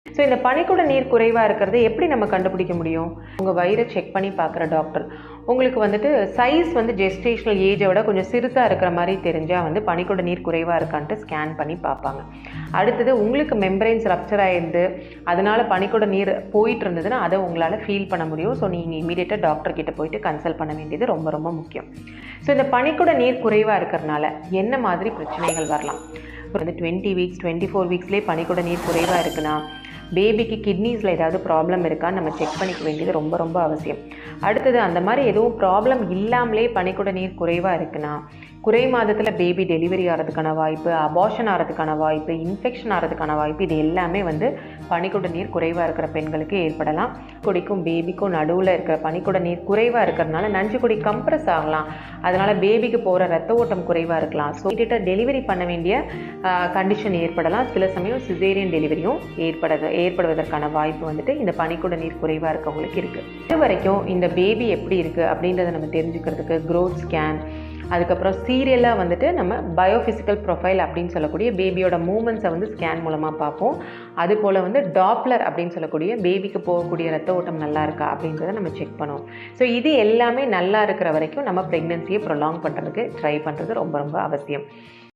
So இந்த பனிக்குட நீர் குறைவாக இருக்கிறத எப்படி நம்ம கண்டுபிடிக்க முடியும்? உங்கள் வயிறை செக் பண்ணி பார்க்குற டாக்டர் உங்களுக்கு வந்துட்டு சைஸ் வந்து ஜெஸ்டேஷனல் ஏஜை விட கொஞ்சம் சிறுசாக இருக்கிற மாதிரி தெரிஞ்சால் வந்து பனிக்குட நீர் குறைவாக இருக்கான்ட்டு ஸ்கேன் பண்ணி பார்ப்பாங்க. அடுத்தது உங்களுக்கு மெம்பரைன்ஸ் ரப்சர் ஆகிருந்து அதனால் பனிக்குட நீர் போயிட்டு இருந்ததுன்னா அதை உங்களால் ஃபீல் பண்ண முடியும். ஸோ நீங்கள் இமீடியட்டாக டாக்டர் கிட்ட போயிட்டு கன்சல்ட் பண்ண வேண்டியது ரொம்ப ரொம்ப முக்கியம். ஸோ இந்த பனிக்குட நீர் குறைவாக இருக்கிறதுனால என்ன மாதிரி பிரச்சனைகள் வரலாம்? வந்து 20 வீக்ஸ் 24 வீக்ஸ்லேயே பனிக்குட நீர் குறைவாக இருக்குன்னா பேபிக்கு கிட்னிஸில் ஏதாவது ப்ராப்ளம் இருக்கான்னு நம்ம செக் பண்ணிக்க வேண்டியது ரொம்ப ரொம்ப அவசியம். அடுத்தது அந்த மாதிரி எதுவும் ப்ராப்ளம் இல்லாமலே பனிக்குட நீர் குறைவாக இருக்குன்னா குறை மாதத்தில் பேபி டெலிவரி ஆகிறதுக்கான வாய்ப்பு, அபார்ஷன் ஆகிறதுக்கான வாய்ப்பு, இன்ஃபெக்ஷன் ஆகிறதுக்கான வாய்ப்பு, இது எல்லாமே வந்து பனிக்குட நீர் குறைவாக இருக்கிற பெண்களுக்கு ஏற்படலாம். குடிக்கும் பேபிக்கும் நடுவில் இருக்கிற பனிக்குட நீர் குறைவாக இருக்கிறதுனால நஞ்சு குடி கம்ப்ரஸ் ஆகலாம். அதனால் பேபிக்கு போகிற ரத்த ஓட்டம் குறைவாக இருக்கலாம். ஸோ கிட்ட டெலிவரி பண்ண வேண்டிய கண்டிஷன் ஏற்படலாம். சில சமயம் சிசேரியன் டெலிவரியும் ஏற்படுவதற்கான வாய்ப்பு வந்துட்டு இந்த பனிக்குட நீர் குறைவாக இருக்கவங்களுக்கு இருக்குது. இது வரைக்கும் இந்த பேபி எப்படி இருக்குது அப்படின்றத நம்ம தெரிஞ்சுக்கிறதுக்கு க்ரோத் ஸ்கேன், அதுக்கப்புறம் சீரியலாக வந்துட்டு நம்ம பயோஃபிசிக்கல் ப்ரொஃபைல் அப்படின்னு சொல்லக்கூடிய பேபியோட மூமெண்ட்ஸை வந்து ஸ்கேன் மூலமாக பார்ப்போம். அதுபோல் வந்து டாப்லர் அப்படின்னு சொல்லக்கூடிய பேபிக்கு போகக்கூடிய ரத்த ஓட்டம் நல்லா இருக்கா அப்படின்றத நம்ம செக் பண்ணுவோம். ஸோ இது எல்லாமே நல்லா இருக்கிற வரைக்கும் நம்ம ப்ரெக்னென்சியை ப்ரொலாங் பண்ணுறதுக்கு ட்ரை பண்ணுறது ரொம்ப ரொம்ப அவசியம்.